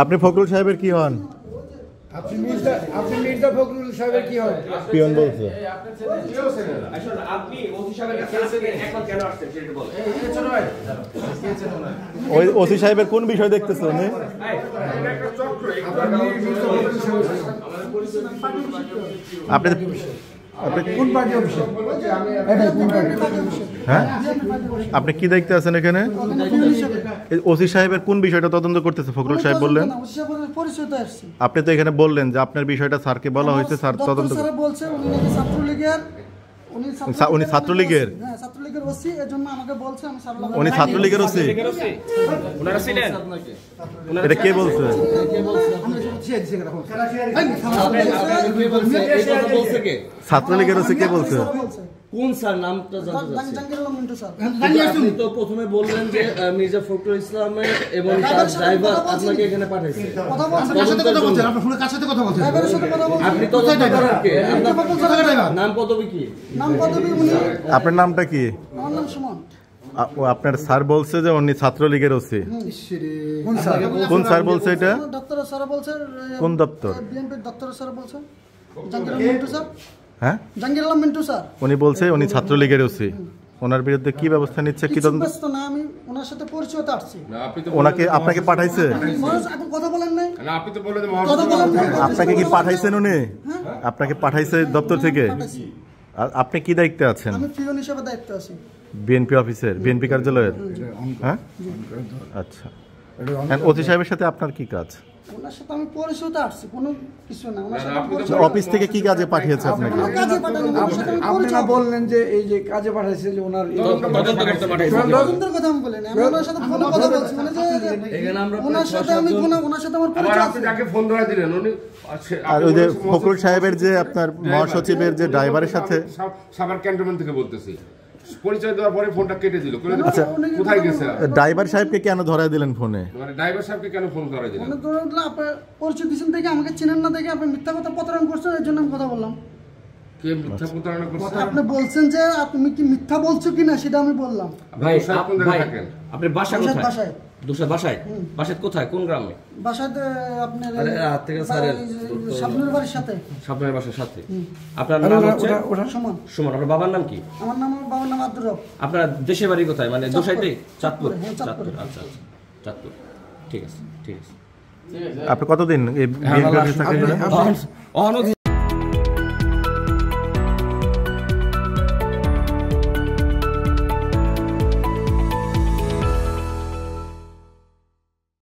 আপনি ফখরুল সাহেবের কি হন? আপনি মির্জা ফখরুল সাহেবের কি হন? পিয়ন বলছে। ওই ওসি সাহেবের কোন বিষয় দেখতেছেন উনি? আপনি কোন পার্টি অফিসে? হ্যাঁ, আপনি কি দেখতে আছেন এখানে? ওসি সাহেবের কোন বিষয়টা তদন্ত করতেছে ফখরুল সাহেব বললেন? আপনি তো এখানে বললেন যে আপনার বিষয়টা স্যারকে বলা হয়েছে, স্যার তদন্ত বলছে। উনি ছাত্রলীগের? উনি ছাত্রলীগের ওসি? এটা কে বলছে? ছাত্রলীগের ওসি কে বলছে? কোন স্যার নামটা জানতে চাচ্ছি। আপনি তো প্রথমে বললেন যে মির্জা ফখরুল ইসলামের এবং তার ড্রাইভার আপনাকে এখানে পাঠাইছে। আপনি তো নাম পদবি কি? আপনার নামটা কি? আপনার স্যার বলছে যে উনি ছাত্রলীগের ওসি। কোন স্যার বলছে এটা? কোন দপ্তর? হ্যাঁ, উনি বলছে উনি ছাত্রলীগের ওসি। ওনার বিরুদ্ধে কি ব্যবস্থা নিচ্ছে? কি তদন্ত? ওনাকে আপনাকে পাঠাইছে? আপনাকে কি পাঠাইছেন উনি? আপনাকে পাঠাইছে দপ্তর থেকে? আপনি কি দায়িত্বে আছেন? বিএনপি অফিসের, বিএনপি কার্যালয়ের? হ্যাঁ, আচ্ছা। ওসি সাহেবের সাথে আপনার কি কাজ? অফিস থেকে কি কাজে পাঠিয়েছে আপনাকে? আপনারা বললেন যে এই যে কাজে পাঠাইছে যে ওনার তদন্তের কথা আমি বলিনি, আমি ওনার সাথে ফোনে কথা বলছি, মানে যে ওনার সাথে আমি ওনার সাথে আমার পরিচয় আছে। আপনি যাকে ফোন ধরে দিলেন উনি, আর ওই যে ফখরুল সাহেবের যে আপনার মহাসচিবের যে ড্রাইভারের সাথে সাভার ক্যান্টনমেন্ট থেকে বলতেছি, পরিচয় দেওয়ার পরে ফোনটা কেটে দিল। আচ্ছা, কোথায় গেছে? ড্রাইভার সাহেবকে কেন ধরায় দিলেন ফোনে? মানে ড্রাইভার সাহেবকে কেন ফোন ধরায় দিলেন? মানে ধরুন আপনার পরিচয় দিছেন থেকে আমাকে চেনেন না দেখে আপনি মিথ্যা কথা প্রতারণা করছেন, এর জন্য আমি কথা বললাম। কে মিথ্যা প্রতারণা করছে? আপনি বলছেন যে তুমি কি মিথ্যা বলছো কিনা সেটা আমি বললাম। ভাই আপনি বাসা কোথায়? বাসায়। দুশা বাসায়? বাসায় কোথায়, কোন গ্রামে? বাসাতে আপনার থেকে স্যারের সামনের বাড়ির সাথে। সামনের বাসার সাথে। আপনার নাম হচ্ছে সুমন। সুমন। আপনার বাবার নাম কি? আমার বাবার নাম আব্দুর রব। আপনার দেশের বাড়ি কোথায়? মানে দোসাইতে? চাঁদপুর। চাঁদপুর, আচ্ছা আচ্ছা, চাঁদপুর। ঠিক আছে, ঠিক আছে। আপনি কতদিন এই বিএনপি অফিসে চাকরি করেন?